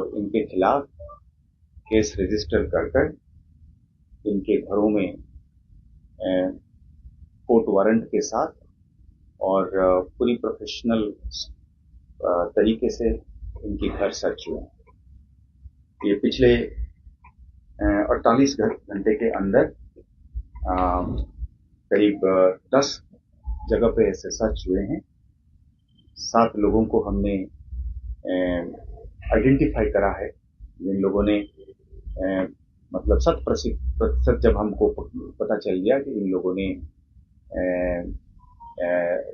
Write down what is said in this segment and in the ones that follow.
और इनके खिलाफ केस रजिस्टर कर इनके घरों में कोर्ट वारंट के साथ और पूरी प्रोफेशनल तरीके से इनके घर सर्च हुए। ये पिछले 48 घंटे के अंदर करीब 10 जगह पे ऐसे सर्च हुए हैं। 7 लोगों को हमने आइडेंटिफाई करा है, जिन लोगों ने मतलब 100% जब हमको पता चल गया कि इन लोगों ने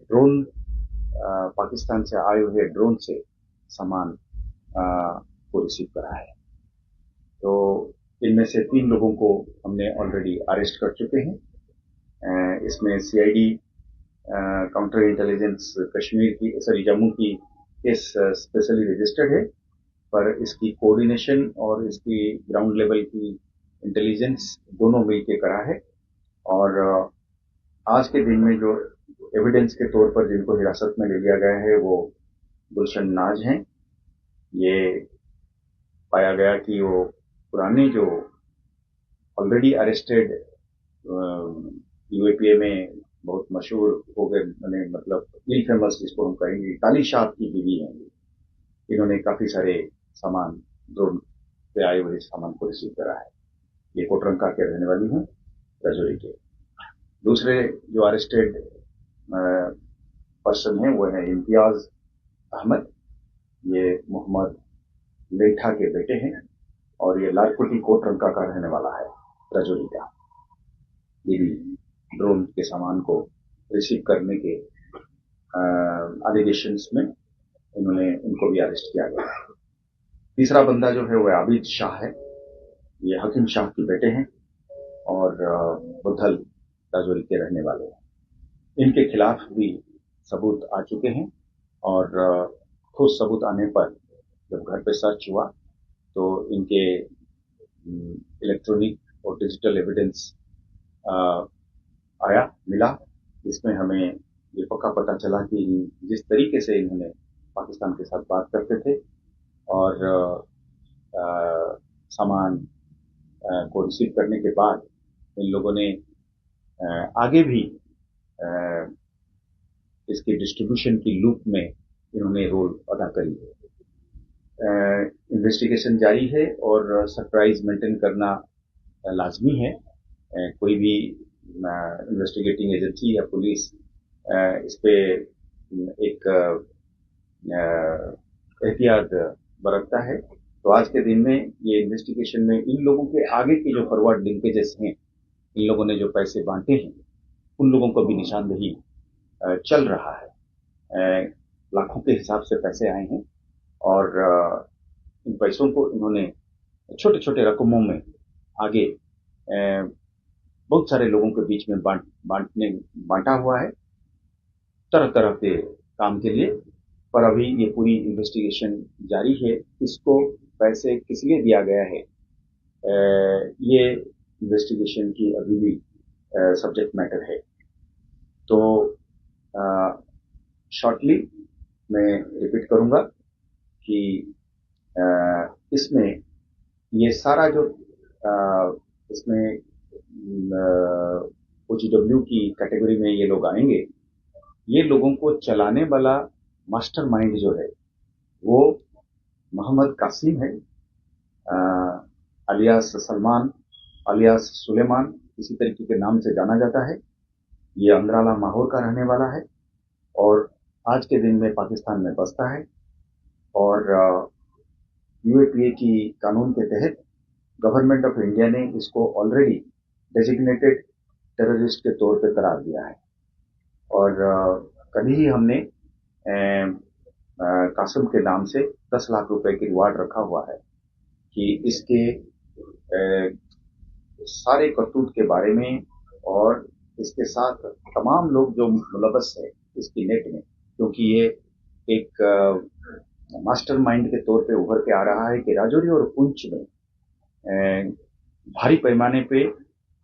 ड्रोन पाकिस्तान से आए हुए ड्रोन से सामान को रिसीव करा है। तो इनमें से 3 लोगों को हमने ऑलरेडी अरेस्ट कर चुके हैं। इसमें सीआईडी काउंटर इंटेलिजेंस जम्मू की केस स्पेशली रजिस्टर्ड है, पर इसकी कोऑर्डिनेशन और इसकी ग्राउंड लेवल की इंटेलिजेंस दोनों मिलकर करा है। और आज के दिन में जो एविडेंस के तौर पर जिनको हिरासत में ले लिया गया है वो गुलशन नाज हैं। ये पाया गया कि वो पुराने जो ऑलरेडी अरेस्टेड यूएपीए में बहुत मशहूर हो गए, मतलब इल फेमस जिसको हम कहेंगे ताली शाह की बीवी हैं। इन्होंने काफी सारे सामान ड्रोन पे आए हुए सामान को रिसीव करा है। ये कोटरंका के रहने वाली हैं, राजौरी के। दूसरे जो अरेस्टेड पर्सन है वो है इम्तियाज अहमद। ये मोहम्मद लेठा के बेटे हैं और ये लालकोटी कोटरंका का रहने वाला है, राजौरी का। ये भी ड्रोन के सामान को रिसीव करने के एलिगेशंस में इनको भी अरेस्ट किया गया है। तीसरा बंदा जो है वो आबिद शाह है। ये हकीम शाह के बेटे हैं और बुद्धल राजौरी के रहने वाले हैं। इनके खिलाफ भी सबूत आ चुके हैं और ठोस सबूत आने पर जब घर पे सर्च हुआ तो इनके इलेक्ट्रॉनिक और डिजिटल एविडेंस मिला, जिसमें हमें ये पक्का पता चला कि जिस तरीके से इन्होंने पाकिस्तान के साथ बात करते थे और सामान को रिसीव करने के बाद इन लोगों ने आगे भी इसके डिस्ट्रीब्यूशन की लूप में इन्होंने रोल अदा करी है। इन्वेस्टिगेशन जारी है और सरप्राइज मेंटेन करना लाजमी है। कोई भी इन्वेस्टिगेटिंग एजेंसी या पुलिस इस पे एक एहतियात बरतता है। तो आज के दिन में ये इन्वेस्टिगेशन में इन लोगों के आगे के जो फॉरवर्ड लिंकेजेस हैं, इन लोगों ने जो पैसे बांटे हैं, उन लोगों को भी निशानदेही चल रहा है। लाखों के हिसाब से पैसे आए हैं और इन पैसों को इन्होंने छोटे छोटे रकमों में आगे बहुत सारे लोगों के बीच में बांटा हुआ है तरह तरह के काम के लिए। पर अभी ये पूरी इन्वेस्टिगेशन जारी है। इसको पैसे किस लिए दिया गया है, ये इन्वेस्टिगेशन की अभी भी सब्जेक्ट मैटर है। तो शॉर्टली मैं रिपीट करूंगा कि इसमें ये सारा जो इसमें OGW की कैटेगरी में ये लोग आएंगे, ये लोगों को चलाने वाला मास्टरमाइंड जो है वो मोहम्मद कासिम है, अलियास सलमान अलियास सुलेमान, इसी तरीके के नाम से जाना जाता है। ये अंद्राला माहौर का रहने वाला है और आज के दिन में पाकिस्तान में बसता है और यूएपीए की कानून के तहत गवर्नमेंट ऑफ इंडिया ने इसको ऑलरेडी डेजिग्नेटेड टेररिस्ट के तौर पे करार दिया है। और कल ही हमने कासिम के नाम से 10 लाख रुपए की रिवार्ड रखा हुआ है कि इसके सारे करतूत के बारे में और इसके साथ तमाम लोग जो मुलव्वस है इसकी नेट में, क्योंकि ये एक मास्टरमाइंड के तौर पे उभर के आ रहा है कि राजौरी और पुंछ में भारी पैमाने पे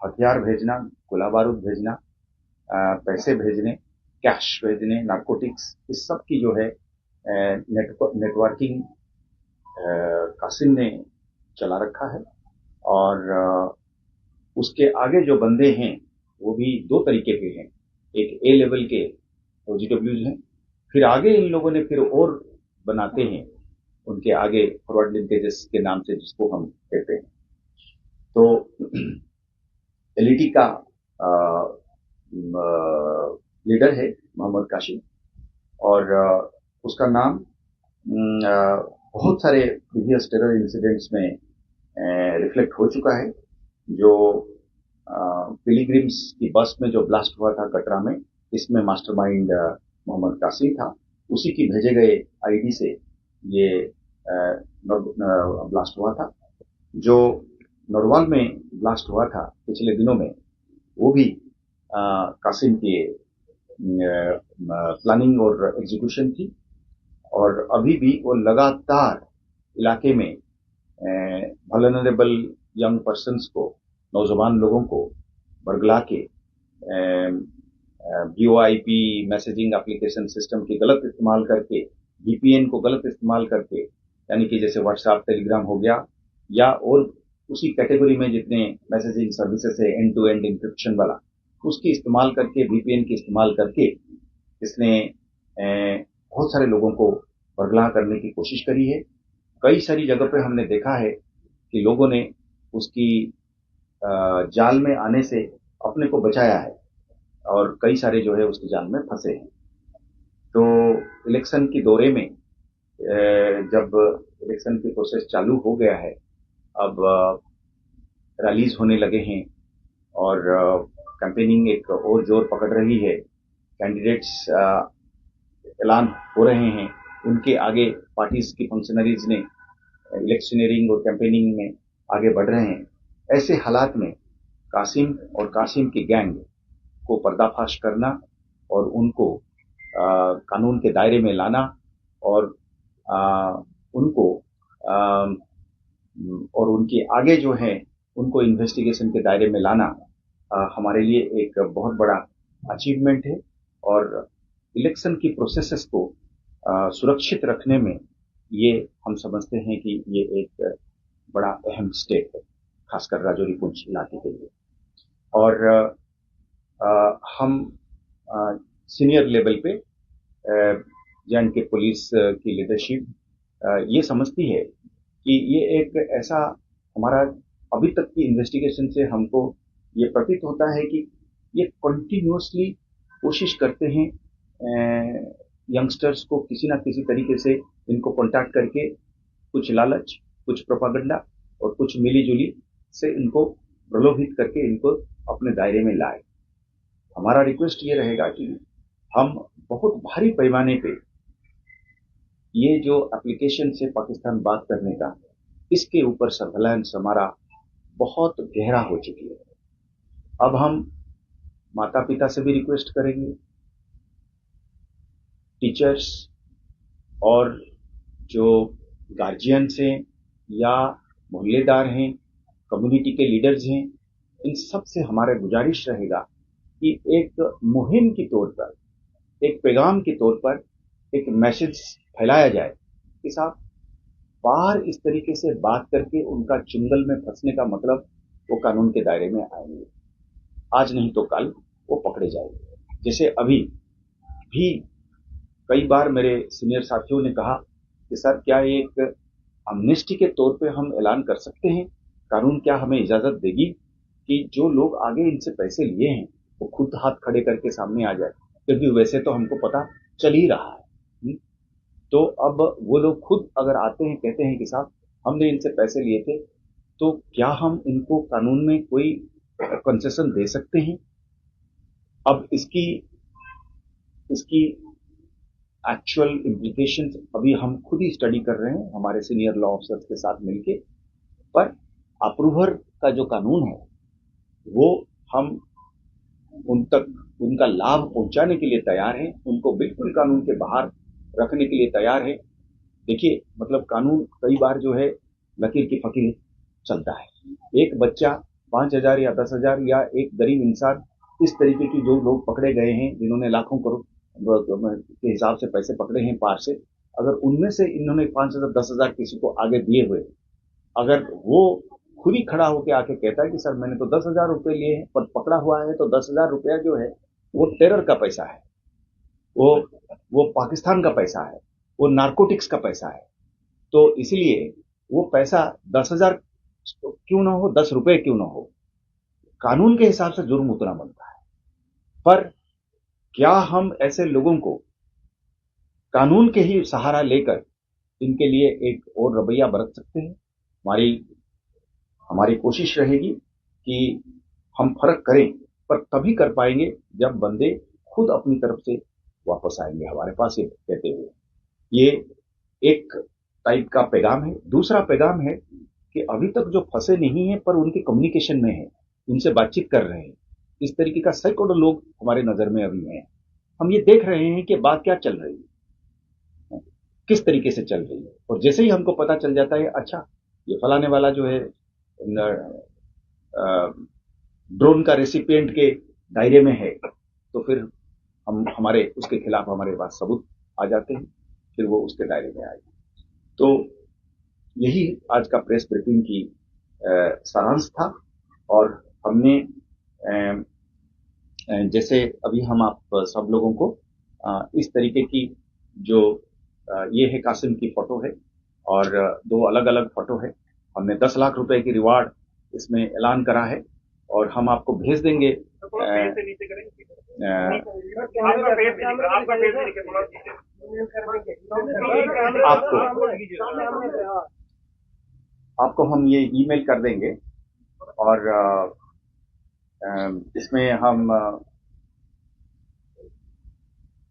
हथियार भेजना, गोला बारूद भेजना, पैसे भेजने, कैश भेजने, नारकोटिक्स, इस सब की जो है नेटवर्किंग कासिम ने चला रखा है। और उसके आगे जो बंदे हैं वो भी दो तरीके के हैं, एक ए लेवल के OGWs हैं, फिर आगे इन लोगों ने फिर और बनाते हैं उनके आगे फॉरवर्ड लिंकेजेस के नाम से जिसको हम कहते हैं। तो एलईटी का लीडर है मोहम्मद कासिम, और उसका नाम बहुत सारे प्रीवियस टेरर इंसिडेंट्स में रिफ्लेक्ट हो चुका है। जो पिलीग्रिम्स की बस में जो ब्लास्ट हुआ था कटरा में, इसमें मास्टरमाइंड मोहम्मद कासिम था। उसी की भेजे गए आईडी से ये ब्लास्ट हुआ था। जो नरवाल में ब्लास्ट हुआ था पिछले दिनों में, वो भी कासिम की प्लानिंग और एग्जीक्यूशन थी। और अभी भी वो लगातार इलाके में वल्नरेबल यंग पर्सन्स को, नौजवान लोगों को बरगला के VoIP मैसेजिंग एप्लीकेशन सिस्टम की गलत इस्तेमाल करके, VPN को गलत इस्तेमाल करके, यानी कि जैसे व्हाट्सएप, टेलीग्राम हो गया, या और उसी कैटेगरी में जितने मैसेजिंग सर्विसेज है एंड टू एंड इंक्रिप्शन वाला, उसकी इस्तेमाल करके, VPN की इस्तेमाल करके इसने बहुत सारे लोगों को बरगला करने की कोशिश करी है। कई सारी जगह पे हमने देखा है कि लोगों ने उसकी जाल में आने से अपने को बचाया है, और कई सारे जो है उसकी जाल में फंसे हैं। तो इलेक्शन की दौरे में जब इलेक्शन की प्रोसेस चालू हो गया है, अब रैलीज होने लगे हैं और कैंपेनिंग एक और जोर पकड़ रही है। कैंडिडेट्स ऐलान हो रहे हैं, उनके आगे पार्टीज की फंक्शनरीज ने इलेक्शनरिंग और कैंपेनिंग में आगे बढ़ रहे हैं। ऐसे हालात में कासिम और कासिम की गैंग को पर्दाफाश करना और उनको कानून के दायरे में लाना और उनको और उनके आगे जो है उनको इन्वेस्टिगेशन के दायरे में लाना हमारे लिए एक बहुत बड़ा अचीवमेंट है। और इलेक्शन की प्रोसेसेस को सुरक्षित रखने में ये हम समझते हैं कि ये एक बड़ा अहम स्टेप है, खासकर राजौरी पुंछ इलाके के लिए। और हम सीनियर लेवल पे जे.एंड.के पुलिस की लीडरशिप ये समझती है कि ये एक ऐसा, हमारा अभी तक की इन्वेस्टिगेशन से हमको ये प्रतीत होता है कि ये कंटिन्यूअसली कोशिश करते हैं यंगस्टर्स को किसी ना किसी तरीके से इनको कांटेक्ट करके कुछ लालच, कुछ प्रोपागेंडा और कुछ मिलीजुली से इनको प्रलोभित करके इनको अपने दायरे में लाए। हमारा रिक्वेस्ट ये रहेगा कि हम बहुत भारी पैमाने पे ये जो एप्लीकेशन से पाकिस्तान बात करने का, इसके ऊपर सर्वेलेंस हमारा बहुत गहरा हो चुकी है। अब हम माता पिता से भी रिक्वेस्ट करेंगे, टीचर्स और जो गार्जियंस हैं या मोहल्लेदार हैं, कम्युनिटी के लीडर्स हैं, इन सब से हमारा गुजारिश रहेगा कि एक मुहिम के तौर पर, एक पैगाम के तौर पर एक मैसेज फैलाया जाए कि साहब बाहर इस तरीके से बात करके उनका चुंगल में फंसने का मतलब वो कानून के दायरे में आएंगे, आज नहीं तो कल वो पकड़े जाएंगे। जैसे अभी भी कई बार मेरे सीनियर साथियों ने कहा कि सर क्या एक अमनेस्टी के तौर पे हम ऐलान कर सकते हैं, कानून क्या हमें इजाजत देगी कि जो लोग आगे इनसे पैसे लिए हैं वो खुद हाथ खड़े करके सामने आ जाए, क्योंकि वैसे तो हमको पता चल ही रहा है। तो अब वो लोग खुद अगर आते हैं, कहते हैं कि साहब हमने इनसे पैसे लिए थे, तो क्या हम इनको कानून में कोई कंसेशन दे सकते हैं? अब इसकी एक्चुअल इम्प्लीकेशंस अभी हम खुद ही स्टडी कर रहे हैं हमारे सीनियर लॉ ऑफिसर्स के साथ मिलके। पर अप्रूवर का जो कानून है वो हम उन तक उनका लाभ पहुंचाने के लिए तैयार हैं, उनको बिल्कुल कानून के बाहर रखने के लिए तैयार है। देखिए, मतलब कानून कई बार जो है लकीर की फकीर चलता है। एक बच्चा 5,000 या 10,000 या एक गरीब इंसान, इस तरीके की जो लोग पकड़े गए हैं जिन्होंने लाखों करोड़ के हिसाब से पैसे पकड़े हैं पार से, अगर उनमें से इन्होंने 5,000 10,000 किसी को आगे दिए हुए, अगर वो खुद ही खड़ा होकर आके कहता है कि सर मैंने तो 10,000 रुपए लिए हैं, पर पकड़ा हुआ है, तो 10,000 रुपया जो है वो टेरर का पैसा है, वो वो पाकिस्तान का पैसा है, वो नारकोटिक्स का पैसा है। तो इसलिए वो पैसा 10,000 क्यों ना हो, 10 रुपए क्यों ना हो, कानून के हिसाब से जुर्म उतना बनता है। पर क्या हम ऐसे लोगों को कानून के ही सहारा लेकर इनके लिए एक और रवैया बरत सकते हैं? हमारी हमारी कोशिश रहेगी कि हम फर्क करें, पर तभी कर पाएंगे जब बंदे खुद अपनी तरफ से वापस आएंगे हमारे पास ये कहते हुए। ये एक टाइप का पैगाम है। दूसरा पैगाम है कि अभी तक जो फंसे नहीं है पर उनके कम्युनिकेशन में है, उनसे बातचीत कर रहे हैं, इस तरीके का सैकड़ों लोग हमारे नजर में अभी हैं। हम ये देख रहे हैं कि बात क्या चल रही है, किस तरीके से चल रही है, और जैसे ही हमको पता चल जाता है अच्छा ये फलाने वाला जो है ड्रोन का रेसिपिएंट के दायरे में है, तो फिर हमारे उसके खिलाफ हमारे पास सबूत आ जाते हैं, फिर वो उसके दायरे में आएगा। तो यही आज का प्रेस ब्रीफिंग की सारांश था। और हमने जैसे अभी हम आप सब लोगों को इस तरीके की जो ये है कासिम की फोटो है और दो अलग अलग फोटो है, हमने 10 लाख रुपए की रिवार्ड इसमें ऐलान करा है और हम आपको भेज देंगे। आपको हम ये ईमेल कर देंगे और इसमें हम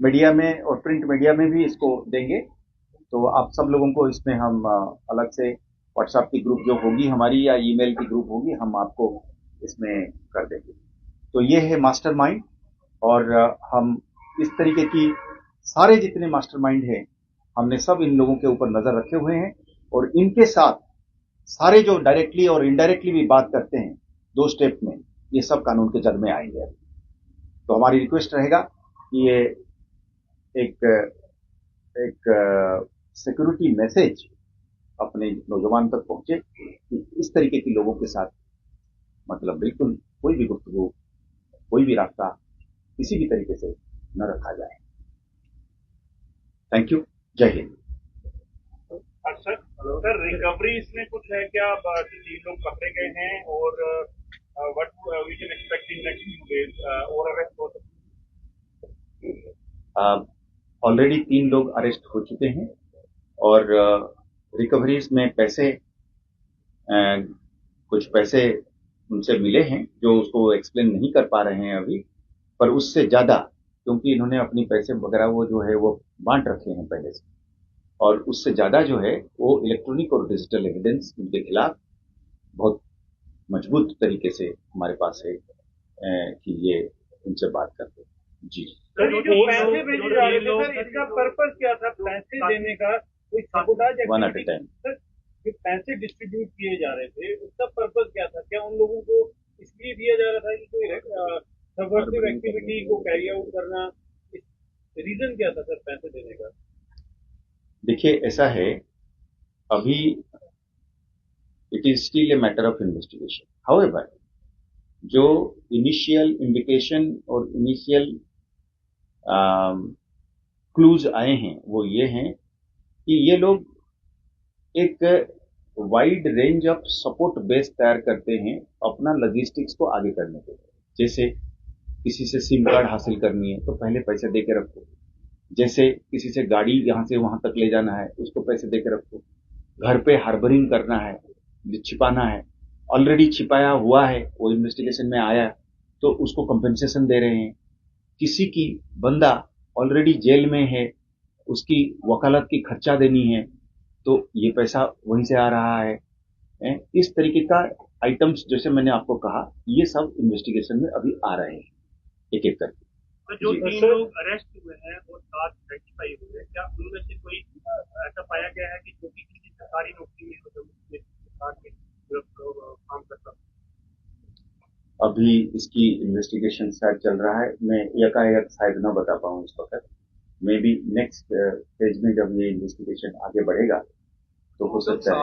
मीडिया में और प्रिंट मीडिया में भी इसको देंगे। तो आप सब लोगों को इसमें हम अलग से व्हाट्सएप की ग्रुप जो होगी हमारी या ईमेल की ग्रुप होगी, हम आपको इसमें कर देंगे। तो ये है मास्टरमाइंड, और हम इस तरीके की सारे जितने मास्टरमाइंड हैं हमने सब इन लोगों के ऊपर नजर रखे हुए हैं, और इनके साथ सारे जो डायरेक्टली और इनडायरेक्टली भी बात करते हैं 2 स्टेप में, ये सब कानून के जद में आएंगे। तो हमारी रिक्वेस्ट रहेगा कि ये एक सिक्योरिटी मैसेज अपने नौजवान तक पहुंचे कि इस तरीके के लोगों के साथ मतलब बिल्कुल कोई भी गुफ्तगू, कोई भी रास्ता किसी भी तरीके से न रखा जाए। Thank you. जय हिंद। सर रिकवरी इसमें कुछ है क्या? 3 लोग पकड़े गए हैं और what we can expect in next few days और अरेस्ट हो सकते हैं? ऑलरेडी 3 लोग अरेस्ट हो चुके हैं और रिकवरीज में पैसे कुछ पैसे उनसे मिले हैं जो उसको एक्सप्लेन नहीं कर पा रहे हैं अभी, पर उससे ज्यादा क्योंकि इन्होंने अपनी पैसे वगैरह वो जो है वो बांट रखे हैं पहले से, और उससे ज्यादा जो है वो इलेक्ट्रॉनिक और डिजिटल एविडेंस उनके खिलाफ बहुत मजबूत तरीके से हमारे पास है कि ये उनसे बात करते हैं। जी सर ये जो पैसे भेजे जा रहे थे सर, इसका पर्पस क्या था? पैसे देने का कोई सबूताज one at a time. Sir जो पैसे डिस्ट्रीब्यूट किए जा रहे थे उसका पर्पस क्या था? क्या उन लोगों को इसलिए दिया जा रहा था कि कोई सबवर्सिव एक्टिविटी को कैरी आउट करना? रीजन क्या था सर पैसे देने का? देखिए ऐसा है, अभी it is still a matter of investigation. However जो इनिशियल इंडिकेशन और इनिशियल क्लूज आए हैं वो ये हैं कि ये लोग एक wide range of support base तैयार करते हैं अपना लॉजिस्टिक्स को आगे करने के लिए। जैसे किसी से सिम कार्ड हासिल करनी है तो पहले पैसे दे के रखो, जैसे किसी से गाड़ी यहां से वहां तक ले जाना है उसको पैसे दे के रखो, घर पे हार्बरिंग करना है, छिपाना है, ऑलरेडी छिपाया हुआ है वो इन्वेस्टिगेशन में आया तो उसको कंपेंसेशन दे रहे हैं, किसी की बंदा ऑलरेडी जेल में है उसकी वकालत की खर्चा देनी है तो ये पैसा वहीं से आ रहा है। इस तरीके का आइटम्स जैसे मैंने आपको कहा ये सब इन्वेस्टिगेशन में अभी आ रहे हैं एक एक करके। तो जो 3 लोग अरेस्ट हुए हैं और 7 आइडेंटिफाई हुए हैं, क्या उनमें से कोई ऐसा पाया गया है कि जो कि किसी सरकारी नौकरी में हो, सरकार के काम करता? अभी इसकी इन्वेस्टिगेशन शायद चल रहा है, मैं एकाएक शायद न बता पाऊं इस वक्त, मे बी नेक्स्ट फेज में जब ये इन्वेस्टिगेशन आगे बढ़ेगा तो हो सकता है